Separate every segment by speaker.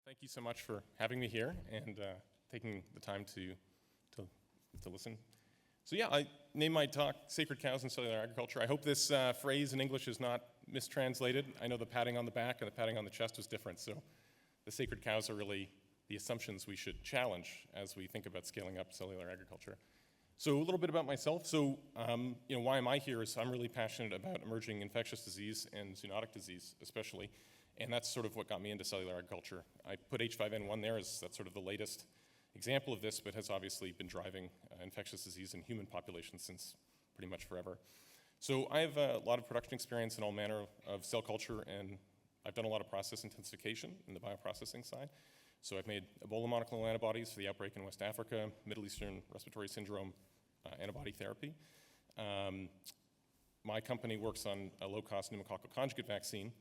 Speaker 1: Thank you so much for having me here and taking the time to listen. So yeah, I named my talk Sacred Cows in Cellular Agriculture. I hope this phrase in English is not mistranslated. I know the patting on the back and the patting on the chest was different, so the sacred cows are really the assumptions we should challenge as we think about scaling up cellular agriculture. So a little bit about myself. So why am I here is I'm really passionate about emerging infectious disease and zoonotic disease especially, and that's sort of what got me into cellular agriculture. I put H5N1 there as that's sort of the latest example of this, but has obviously been driving infectious disease in human populations since pretty much forever. So I have a lot of production experience in all manner of cell culture, and I've done a lot of process intensification in the bioprocessing side. So I've made Ebola monoclonal antibodies for the outbreak in West Africa, Middle Eastern respiratory syndrome antibody therapy. My company works on a low-cost pneumococcal conjugate vaccine,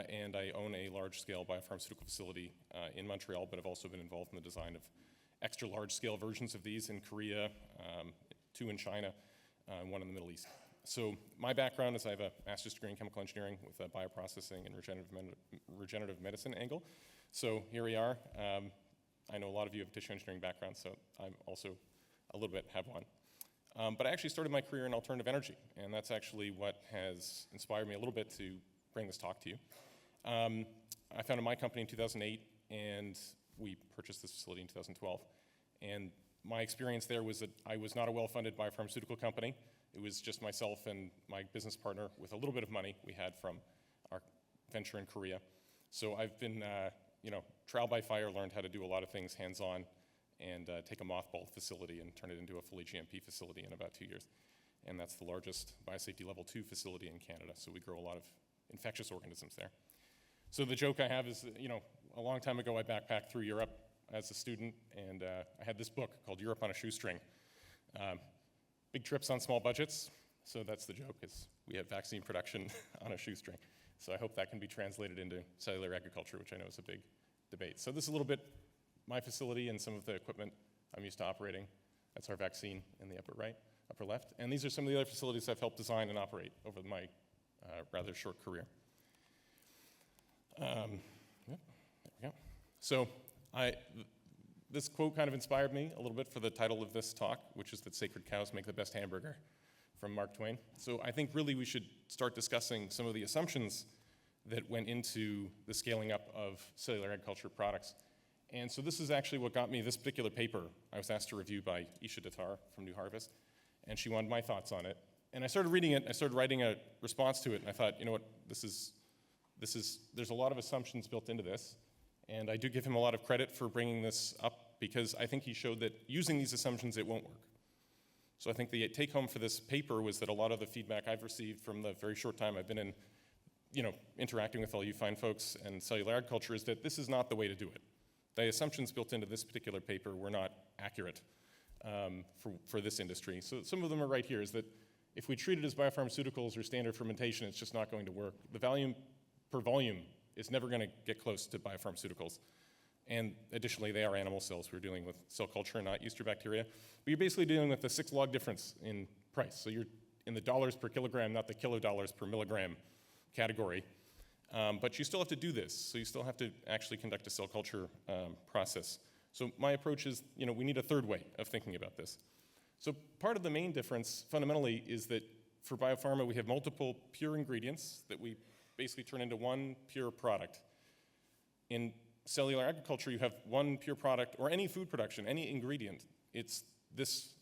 Speaker 1: and I own a large-scale biopharmaceutical facility in Montreal, but I've also been involved in the design of extra large-scale versions of these in Korea, 2 in China, and 1 in the Middle East. So my background is I have a master's degree in chemical engineering with a bioprocessing and regenerative medicine angle. So here we are. I know a lot of you have a tissue engineering background, so I'm also a little bit have one. But I actually started my career in alternative energy, and that's actually what has inspired me a little bit to bring this talk to you. I founded my company in 2008, and we purchased this facility in 2012. And my experience there was that I was not a well-funded biopharmaceutical company. It was just myself and my business partner with a little bit of money we had from our venture in Korea. So I've been, trial by fire, learned how to do a lot of things hands-on and take a mothballed facility and turn it into a fully GMP facility in about 2 years. And that's the largest biosafety level 2 facility in Canada. So we grow a lot of infectious organisms there. So the joke I have is, a long time ago I backpacked through Europe as a student, and I had this book called Europe on a Shoestring. Big trips on small budgets, so that's the joke, is we have vaccine production on a shoestring. So I hope that can be translated into cellular agriculture, which I know is a big debate. So this is a little bit my facility and some of the equipment I'm used to operating. That's our vaccine in the upper left. And these are some of the other facilities I've helped design and operate over my rather short career. There we go. So this quote kind of inspired me a little bit for the title of this talk, which is that sacred cows make the best hamburger, from Mark Twain. So I think really we should start discussing some of the assumptions that went into the scaling up of cellular agriculture products. And so this is actually what got me this particular paper I was asked to review by Isha Datar from New Harvest, and she wanted my thoughts on it. And I started reading it, I started writing a response to it, and I thought, you know what, there's a lot of assumptions built into this, and I do give him a lot of credit for bringing this up because I think he showed that using these assumptions, it won't work. So I think the take-home for this paper was that a lot of the feedback I've received from the very short time I've been in, interacting with all you fine folks and cellular agriculture is that this is not the way to do it. The assumptions built into this particular paper were not accurate for this industry. So some of them are right here, is that if we treat it as biopharmaceuticals or standard fermentation, it's just not going to work. The volume per volume is never going to get close to biopharmaceuticals. And additionally, they are animal cells. We're dealing with cell culture, not yeast or bacteria. But you're basically dealing with the 6 log difference in price. So you're in the dollars per kilogram, not the kilodollars per milligram category. But you still have to do this. So you still have to actually conduct a cell culture process. So my approach is, we need a third way of thinking about this. So part of the main difference, fundamentally, is that for biopharma, we have multiple pure ingredients that we basically turn into one pure product. In cellular agriculture, you have one pure product, or any food production, any ingredient. It's this,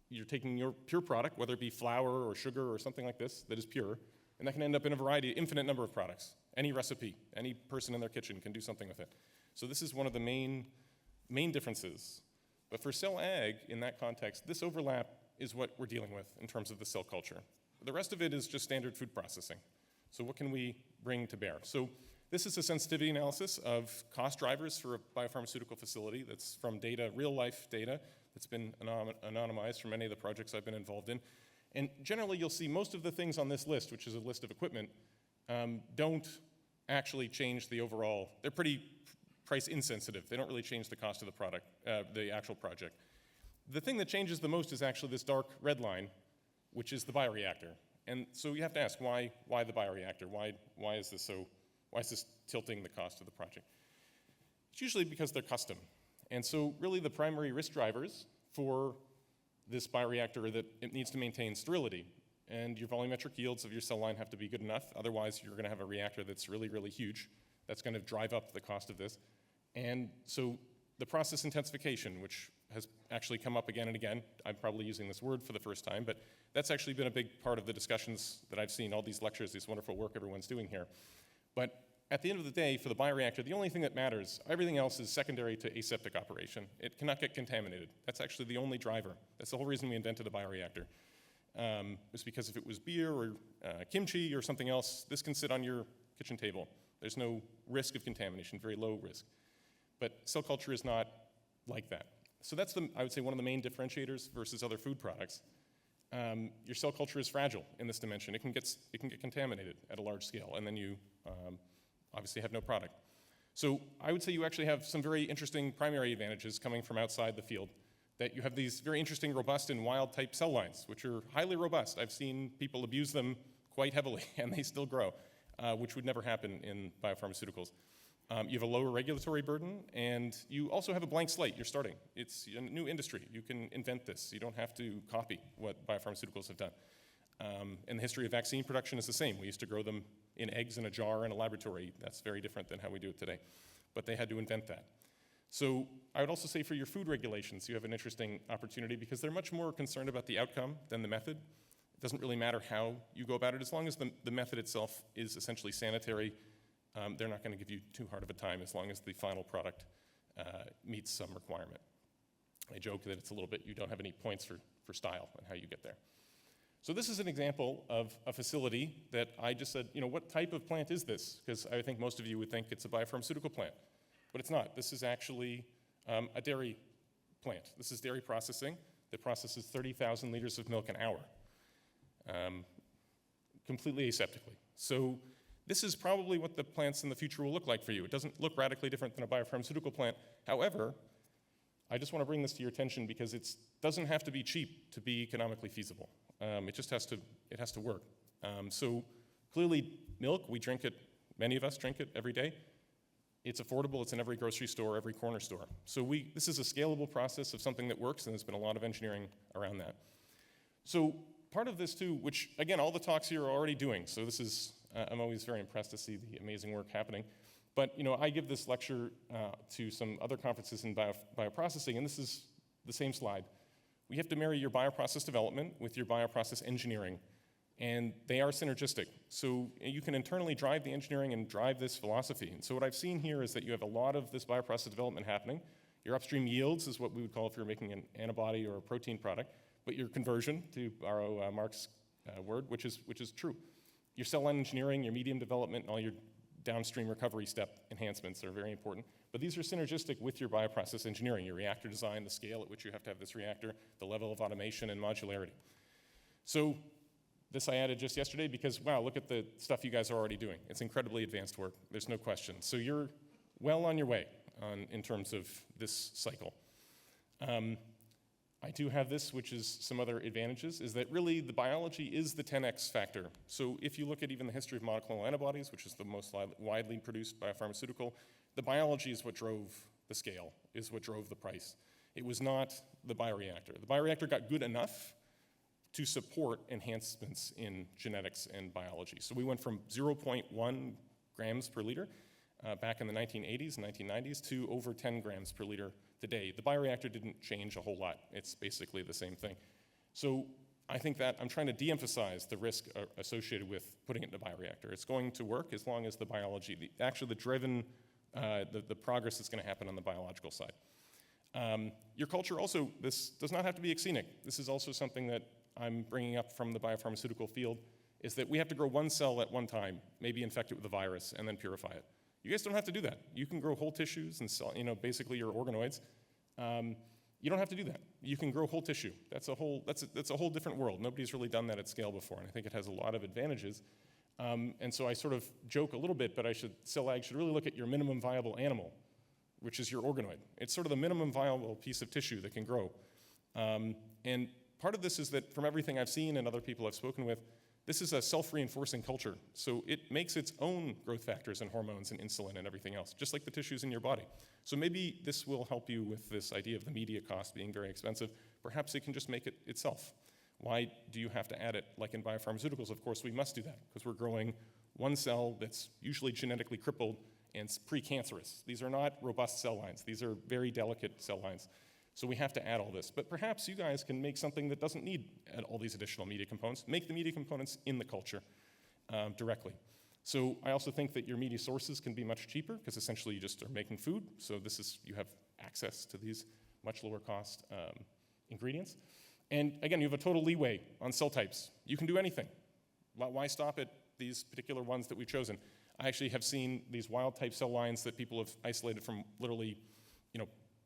Speaker 1: you're taking your pure product, whether it be flour or sugar or something like this, that is pure, and that can end up in a variety, infinite number of products. Any recipe, any person in their kitchen can do something with it. So this is one of the main differences. But for cell ag, in that context, this overlap is what we're dealing with in terms of the cell culture. The rest of it is just standard food processing. So what can we bring to bear? So this is a sensitivity analysis of cost drivers for a biopharmaceutical facility that's from data, real-life data, that's been anonymized from many of the projects I've been involved in. And generally, you'll see most of the things on this list, which is a list of equipment, don't actually change the overall, they're pretty price insensitive. They don't really change the cost of the product, the actual project. The thing that changes the most is actually this dark red line, which is the bioreactor. And so you have to ask, why the bioreactor? Why is this tilting the cost of the project? It's usually because they're custom. And so really the primary risk drivers for this bioreactor are that it needs to maintain sterility. And your volumetric yields of your cell line have to be good enough. Otherwise, you're going to have a reactor that's really, really huge. That's going to drive up the cost of this. And so the process intensification, which has actually come up again and again, I'm probably using this word for the first time, but that's actually been a big part of the discussions that I've seen, all these lectures, this wonderful work everyone's doing here. But at the end of the day, for the bioreactor, the only thing that matters, everything else is secondary to aseptic operation. It cannot get contaminated. That's actually the only driver. That's the whole reason we invented a bioreactor. It's because if it was beer or kimchi or something else, this can sit on your kitchen table. There's no risk of contamination, very low risk. But cell culture is not like that. So that's, I would say, one of the main differentiators versus other food products. Your cell culture is fragile in this dimension. It can get contaminated at a large scale, and then you obviously have no product. So I would say you actually have some very interesting primary advantages coming from outside the field, that you have these very interesting robust and wild type cell lines, which are highly robust. I've seen people abuse them quite heavily, and they still grow, which would never happen in biopharmaceuticals. You have a lower regulatory burden, and you also have a blank slate. You're starting. It's a new industry. You can invent this. You don't have to copy what biopharmaceuticals have done. And the history of vaccine production is the same. We used to grow them in eggs in a jar in a laboratory. That's very different than how we do it today. But they had to invent that. So I would also say for your food regulations, you have an interesting opportunity because they're much more concerned about the outcome than the method. It doesn't really matter how you go about it. As long as the method itself is essentially sanitary, they're not going to give you too hard of a time as long as the final product meets some requirement. I joke that it's a little bit, you don't have any points for style and how you get there. So this is an example of a facility that I just said, what type of plant is this? Because I think most of you would think it's a biopharmaceutical plant. But it's not. This is actually a dairy plant. This is dairy processing that processes 30,000 liters of milk an hour, completely aseptically. So this is probably what the plants in the future will look like for you. It doesn't look radically different than a biopharmaceutical plant. However, I just want to bring this to your attention because it doesn't have to be cheap to be economically feasible. It just has to work. So clearly, milk, we drink it, many of us drink it every day. It's affordable, it's in every grocery store, every corner store. So this is a scalable process of something that works, and there's been a lot of engineering around that. So part of this too, which again, all the talks here are already doing, so this is, I'm always very impressed to see the amazing work happening. But I give this lecture to some other conferences in bioprocessing, and this is the same slide. We have to marry your bioprocess development with your bioprocess engineering, and they are synergistic. So you can internally drive the engineering and drive this philosophy. And so what I've seen here is that you have a lot of this bioprocess development happening. Your upstream yields is what we would call if you're making an antibody or a protein product, but your conversion, to borrow Mark's word, which is true. Your cell line engineering, your medium development, and all your downstream recovery step enhancements are very important. But these are synergistic with your bioprocess engineering, your reactor design, the scale at which you have to have this reactor, the level of automation and modularity. So this I added just yesterday because, wow, look at the stuff you guys are already doing. It's incredibly advanced work. There's no question. So you're well on your way in terms of this cycle. I do have this, which is some other advantages, is that really the biology is the 10x factor. So if you look at even the history of monoclonal antibodies, which is the most widely produced biopharmaceutical, the biology is what drove the scale, is what drove the price. It was not the bioreactor. The bioreactor got good enough to support enhancements in genetics and biology. So we went from 0.1 grams per liter back in the 1980s and 1990s to over 10 grams per liter today. The bioreactor didn't change a whole lot. It's basically the same thing. So I think that I'm trying to de-emphasize the risk associated with putting it in a bioreactor. It's going to work as long as the biology, the progress that's going to happen on the biological side. Your culture also, this does not have to be Isccm. This is also something that I'm bringing up from the biopharmaceutical field, is that we have to grow one cell at one time, maybe infect it with a virus, and then purify it. You guys don't have to do that. You can grow whole tissues and cell, basically your organoids. You don't have to do that. You can grow whole tissue. That's a whole different world. Nobody's really done that at scale before, and I think it has a lot of advantages. And so I sort of joke a little bit, but cell ag should really look at your minimum viable animal, which is your organoid. It's sort of the minimum viable piece of tissue that can grow. And part of this is that from everything I've seen and other people I've spoken with, This is a self-reinforcing culture, so it makes its own growth factors and hormones and insulin and everything else, just like the tissues in your body. So maybe this will help you with this idea of the media cost being very expensive. Perhaps it can just make it itself. Why do you have to add it? Like in biopharmaceuticals, of course, we must do that, because we're growing one cell that's usually genetically crippled and precancerous. These are not robust cell lines. These are very delicate cell lines. So we have to add all this. But perhaps you guys can make something that doesn't need all these additional media components. Make the media components in the culture directly. So I also think that your media sources can be much cheaper, because essentially you just are making food. So you have access to these much lower cost ingredients. And again, you have a total leeway on cell types. You can do anything. Why stop at these particular ones that we've chosen? I actually have seen these wild type cell lines that people have isolated from literally,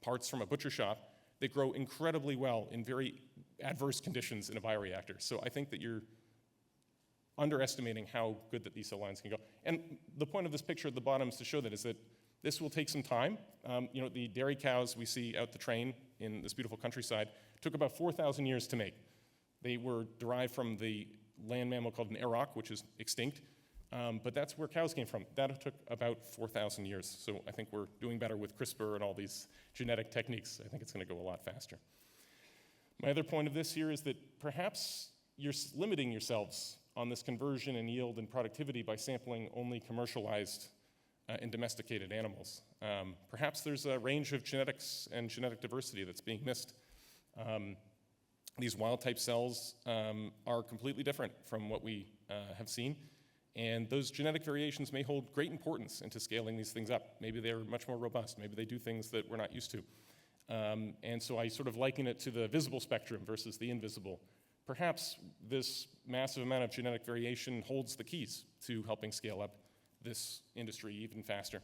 Speaker 1: parts from a butcher shop. They grow incredibly well in very adverse conditions in a bioreactor. So I think that you're underestimating how good that these cell lines can go. And the point of this picture at the bottom is to show that this will take some time. The dairy cows we see out the train in this beautiful countryside took about 4,000 years to make. They were derived from the land mammal called an auroch, which is extinct. But that's where cows came from. That took about 4,000 years. So I think we're doing better with CRISPR and all these genetic techniques. I think it's going to go a lot faster. My other point of this here is that perhaps you're limiting yourselves on this conversion and yield and productivity by sampling only commercialized and domesticated animals. Perhaps there's a range of genetics and genetic diversity that's being missed. These wild type cells are completely different from what we have seen. And those genetic variations may hold great importance into scaling these things up. Maybe they're much more robust. Maybe they do things that we're not used to. And so I sort of liken it to the visible spectrum versus the invisible. Perhaps this massive amount of genetic variation holds the keys to helping scale up this industry even faster.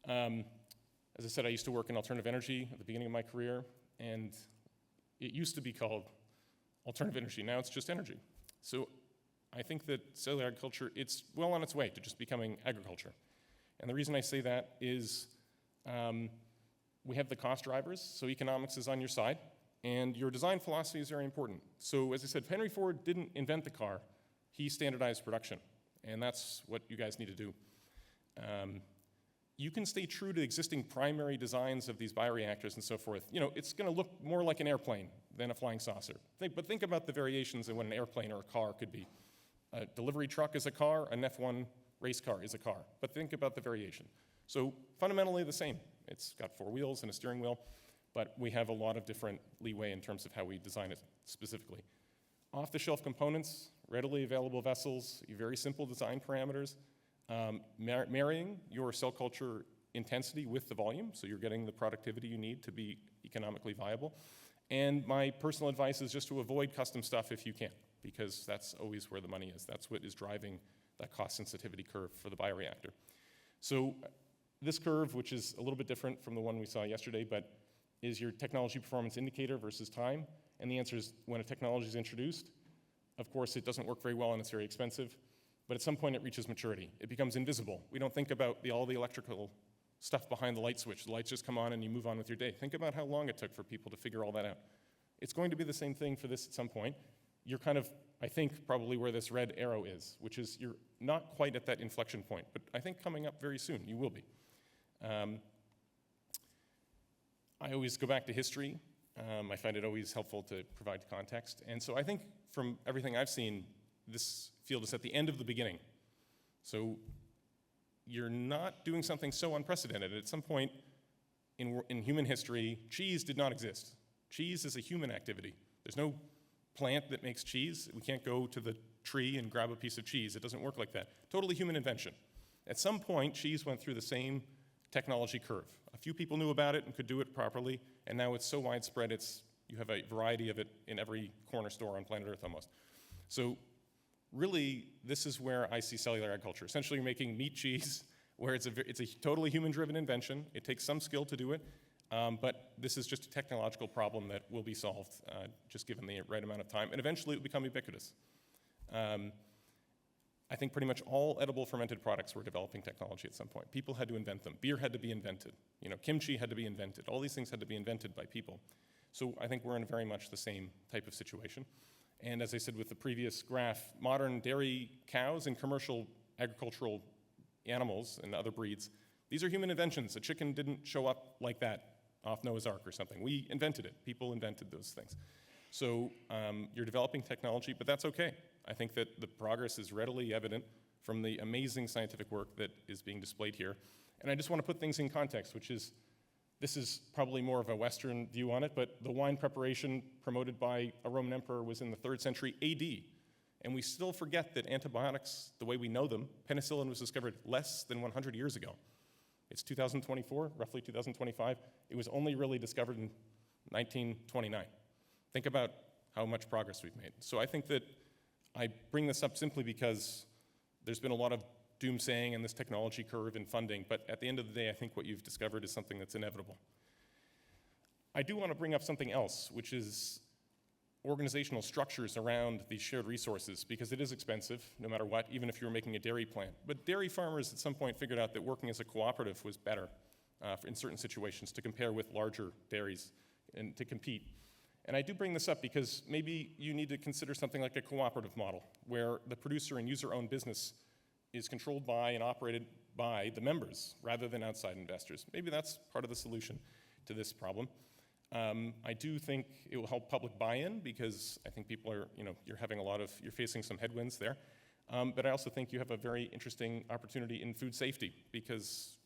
Speaker 1: As I said, I used to work in alternative energy at the beginning of my career, and it used to be called alternative energy. Now it's just energy. So I think that cellular agriculture, it's well on its way to just becoming agriculture. And the reason I say that is we have the cost drivers, so economics is on your side, and your design philosophy is very important. So as I said, Henry Ford didn't invent the car, he standardized production, and that's what you guys need to do. You can stay true to existing primary designs of these bioreactors and so forth. It's going to look more like an airplane than a flying saucer. But think about the variations in what an airplane or a car could be. A delivery truck is a car, an F1 race car is a car. But think about the variation. So fundamentally the same. It's got 4 wheels and a steering wheel, but we have a lot of different leeway in terms of how we design it specifically. Off-the-shelf components, readily available vessels, very simple design parameters, marrying your cell culture intensity with the volume, so you're getting the productivity you need to be economically viable. And my personal advice is just to avoid custom stuff if you can, because that's always where the money is. That's what is driving that cost sensitivity curve for the bioreactor. So this curve, which is a little bit different from the one we saw yesterday, but is your technology performance indicator versus time. And the answer is when a technology is introduced, of course it doesn't work very well and it's very expensive, but at some point it reaches maturity. It becomes invisible. We don't think about all the electrical stuff behind the light switch. The lights just come on and you move on with your day. Think about how long it took for people to figure all that out. It's going to be the same thing for this at some point. You're kind of, I think, probably where this red arrow is, which is you're not quite at that inflection point, but I think coming up very soon, you will be. I always go back to history. I find it always helpful to provide context. And so I think from everything I've seen, this field is at the end of the beginning. So you're not doing something so unprecedented. At some point in human history, cheese did not exist. Cheese is a human activity. There's no plant that makes cheese. We can't go to the tree and grab a piece of cheese. It doesn't work like that. Totally human invention. At some point, cheese went through the same technology curve. A few people knew about it and could do it properly, and now it's so widespread, you have a variety of it in every corner store on planet Earth almost. So really, this is where I see cellular agriculture. Essentially, you're making meat cheese, where it's a totally human-driven invention. It takes some skill to do it, but this is just a technological problem that will be solved just given the right amount of time, and eventually it will become ubiquitous. I think pretty much all edible fermented products were developing technology at some point. People had to invent them. Beer had to be invented. Kimchi had to be invented. All these things had to be invented by people. So I think we're in very much the same type of situation. And as I said with the previous graph, modern dairy cows and commercial agricultural animals and other breeds, these are human inventions. A chicken didn't show up like that off Noah's Ark or something. We invented it. People invented those things. So you're developing technology, but that's okay. I think that the progress is readily evident from the amazing scientific work that is being displayed here. And I just want to put things in context, which is, this is probably more of a Western view on it, but the wine preparation promoted by a Roman emperor was in the 3rd century AD. And we still forget that antibiotics, the way we know them, penicillin was discovered less than 100 years ago. It's 2024, roughly 2025. It was only really discovered in 1929. Think about how much progress we've made. So I think that I bring this up simply because there's been a lot of doomsaying in this technology curve and funding, but at the end of the day, I think what you've discovered is something that's inevitable. I do want to bring up something else, which is organizational structures around these shared resources, because it is expensive, no matter what, even if you were making a dairy plant. But dairy farmers at some point figured out that working as a cooperative was better in certain situations to compare with larger dairies and to compete. And I do bring this up because maybe you need to consider something like a cooperative model, where the producer and user-owned business is controlled by and operated by the members rather than outside investors. Maybe that's part of the solution to this problem. I do think it will help public buy-in because I think people are, you're facing some headwinds there. But I also think you have a very interesting opportunity in food safety because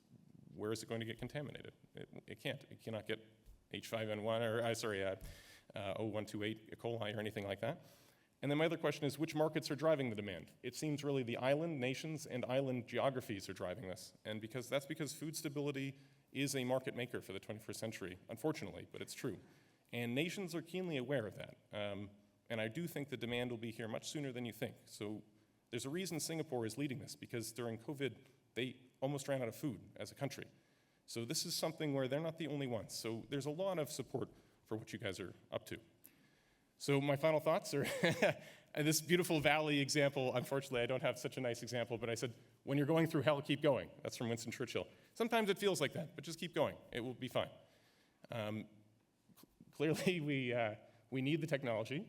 Speaker 1: where is it going to get contaminated? It can't. It cannot get H5N1 or, 0128 E. coli or anything like that. And then my other question is, which markets are driving the demand? It seems really the island nations and island geographies are driving this. And that's because food stability is a market maker for the 21st century, unfortunately, but it's true. And nations are keenly aware of that. And I do think the demand will be here much sooner than you think. So there's a reason Singapore is leading this, because during COVID, they almost ran out of food as a country. So this is something where they're not the only ones. So there's a lot of support for what you guys are up to. So my final thoughts are, this beautiful valley example, unfortunately I don't have such a nice example, but I said, when you're going through hell, keep going. That's from Winston Churchill. Sometimes it feels like that, but just keep going. It will be fine. Clearly we need the technology,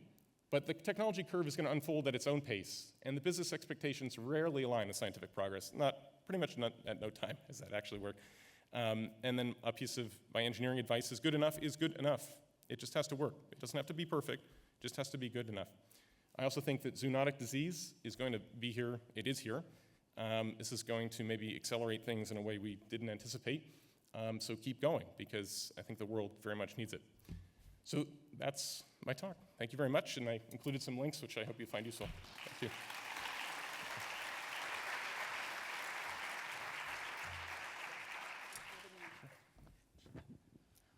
Speaker 1: but the technology curve is going to unfold at its own pace, and the business expectations rarely align with scientific progress, pretty much not at no time has that actually worked. And then a piece of my engineering advice is good enough. It just has to work. It doesn't have to be perfect, it just has to be good enough. I also think that zoonotic disease is going to be here. It is here. This is going to maybe accelerate things in a way we didn't anticipate. So keep going, because I think the world very much needs it. So that's my talk. Thank you very much, and I included some links, which I hope you find useful. Thank you.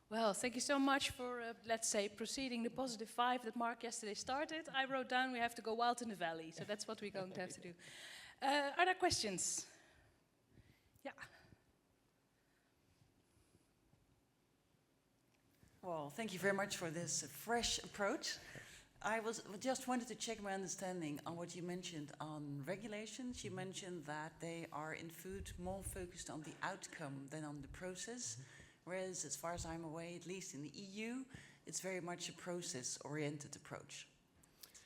Speaker 2: Well, thank you so much for, let's say, proceeding the positive 5 that Mark yesterday started. I wrote down we have to go wild in the valley, so that's what we're going to have to do. Are there questions? Yeah.
Speaker 3: Well, thank you very much for this fresh approach. I just wanted to check my understanding on what you mentioned on regulations. You mentioned that they are in food more focused on the outcome than on the process. Whereas, as far as I'm aware, at least in the EU, it's very much a process-oriented approach.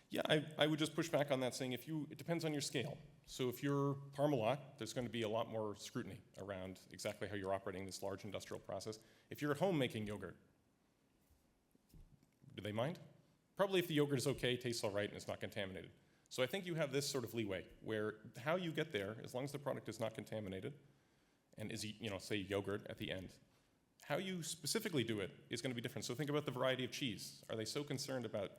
Speaker 1: Yeah, I would just push back on that, saying it depends on your scale. So if you're Parmalat, there's going to be a lot more scrutiny around exactly how you're operating this large industrial process. If you're at home making yogurt, do they mind? Probably if the yogurt is okay, tastes all right, and it's not contaminated. So I think you have this sort of leeway, where how you get there, as long as the product is not contaminated, and is, say yogurt at the end, how you specifically do it is going to be different. So think about the variety of cheese. Are they so concerned about,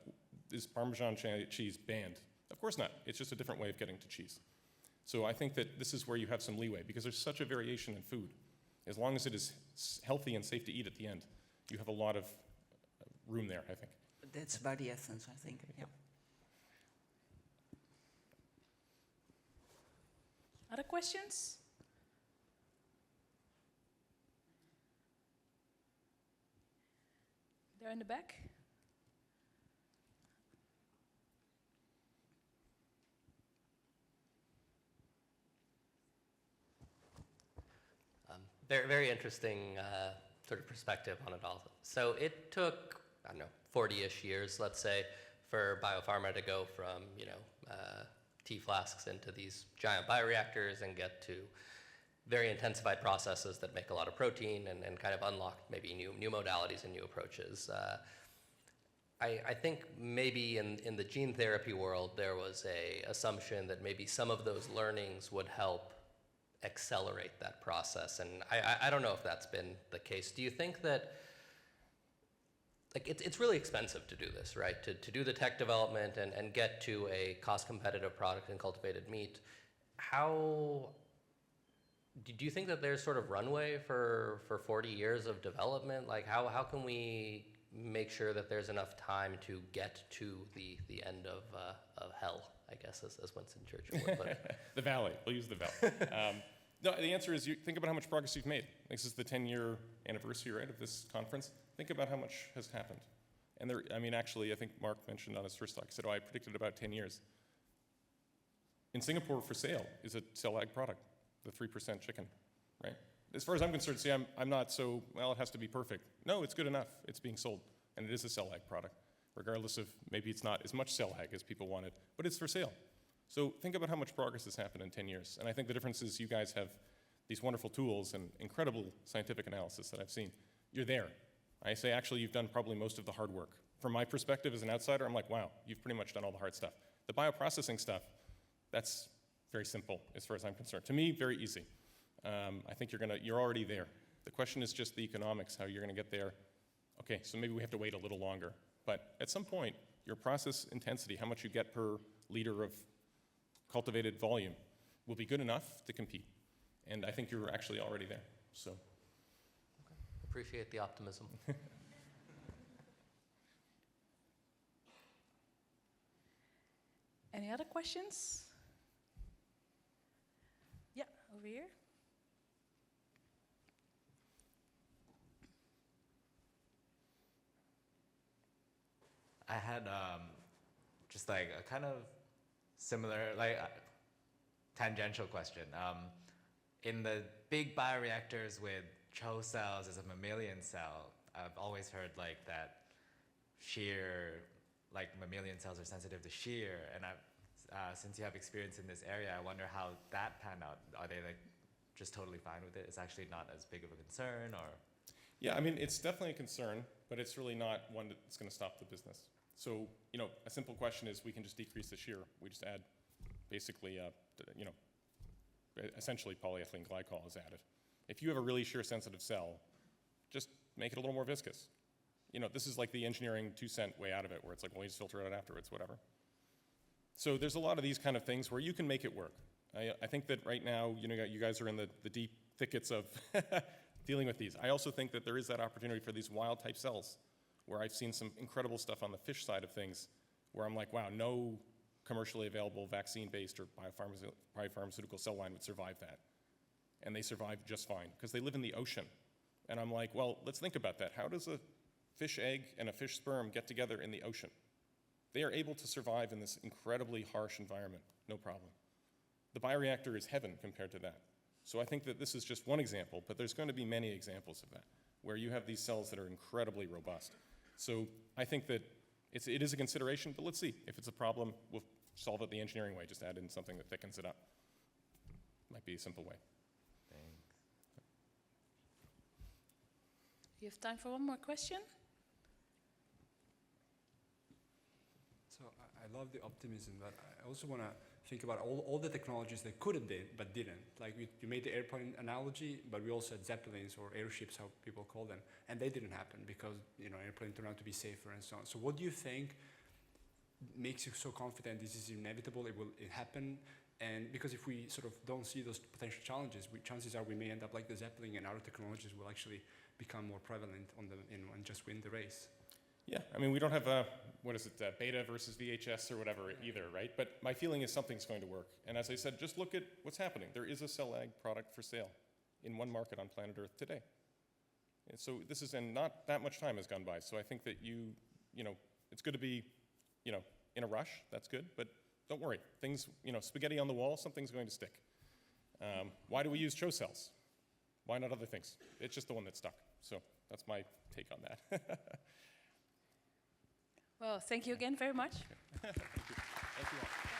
Speaker 1: is Parmesan cheese banned? Of course not. It's just a different way of getting to cheese. So I think that this is where you have some leeway, because there's such a variation in food. As long as it is healthy and safe to eat at the end, you have a lot of room there, I think.
Speaker 3: That's about the essence, I think. Yeah.
Speaker 2: Other questions? There in the back.
Speaker 4: Very, very interesting sort of perspective on it all. So it took, 40-ish years, let's say, for biopharma to go from, tea flasks into these giant bioreactors and get to very intensified processes that make a lot of protein and kind of unlock maybe new modalities and new approaches. I think maybe in the gene therapy world, there was a assumption that maybe some of those learnings would help accelerate that process. And I don't know if that's been the case. Do you think that, like, it's really expensive to do this, right? To do the tech development and get to a cost-competitive product in cultivated meat. How do you think that there's sort of runway for 40 years of development? Like, how can we make sure that there's enough time to get to the end of hell, I guess, as Winston Churchill would put it?
Speaker 1: The valley. We'll use the valley. No, the answer is you think about how much progress you've made. This is the 10-year anniversary, right, of this conference. Think about how much has happened. And there, I mean, actually, I think Mark mentioned on his first talk, he said, I predicted about 10 years. In Singapore, for sale, is a cell ag product, the 3% chicken, right? As far as I'm concerned, see, I'm not so, well, it has to be perfect. No, it's good enough. It's being sold, and it is a cell ag product, regardless of maybe it's not as much cell ag as people wanted, but it's for sale. So think about how much progress has happened in 10 years. And I think the difference is you guys have these wonderful tools and incredible scientific analysis that I've seen. You're there. I say, actually, you've done probably most of the hard work. From my perspective as an outsider, I'm like, wow, you've pretty much done all the hard stuff. The bioprocessing stuff, that's very simple as far as I'm concerned. To me, very easy. I think you're already there. The question is just the economics, how you're gonna get there. Okay, so maybe we have to wait a little longer. But at some point, your process intensity, how much you get per liter of cultivated volume, will be good enough to compete. And I think you're actually already there, so.
Speaker 4: Okay. Appreciate the optimism.
Speaker 2: Any other questions? Yeah, over here.
Speaker 5: I had just like a kind of similar, like tangential question. In the big bioreactors with CHO cells as a mammalian cell, I've always heard like that shear, like mammalian cells are sensitive to shear, and since you have experience in this area, I wonder how that panned out. Are they like just totally fine with it? It's actually not as big of a concern, or?
Speaker 1: Yeah, I mean, it's definitely a concern, but it's really not one that's going to stop the business. So, a simple question is we can just decrease the shear. We just add basically, essentially polyethylene glycol is added. If you have a really shear sensitive cell, just make it a little more viscous. This is like the engineering 2-cent way out of it, where it's like, well, you just filter it out afterwards, whatever. So there's a lot of these kind of things where you can make it work. I think that right now, you guys are in the deep thickets of dealing with these. I also think that there is that opportunity for these wild type cells, where I've seen some incredible stuff on the fish side of things, where I'm like, wow, no commercially available vaccine-based or biopharmaceutical cell line would survive that. And they survive just fine, because they live in the ocean. And I'm like, well, let's think about that. How does a fish egg and a fish sperm get together in the ocean? They are able to survive in this incredibly harsh environment, no problem. The bioreactor is heaven compared to that. So I think that this is just one example, but there's going to be many examples of that, where you have these cells that are incredibly robust. So I think that it is a consideration, but let's see. If it's a problem, we'll solve it the engineering way, just add in something that thickens it up. Might be a simple way.
Speaker 5: Thanks.
Speaker 2: You have time for one more question?
Speaker 6: So I love the optimism, but I also want to think about all the technologies that could have been, but didn't. Like you made the airplane analogy, but we also had zeppelins or airships, how people call them, and they didn't happen because airplane turned out to be safer and so on. So what do you think makes you so confident this is inevitable, it will happen? And because if we sort of don't see those potential challenges, chances are we may end up like the zeppelin, and our technologies will actually become more prevalent on and just win the race.
Speaker 1: Yeah, I mean, we don't have beta versus VHS or whatever either, right? But my feeling is something's going to work. And as I said, just look at what's happening. There is a cell ag product for sale in one market on planet Earth today. And so and not that much time has gone by. So I think that it's good to be, in a rush. That's good, but don't worry. Things, spaghetti on the wall, something's going to stick. Why do we use CHO cells? Why not other things? It's just the one that stuck. So that's my take on that.
Speaker 2: Well, thank you again very much.
Speaker 1: Thank you all.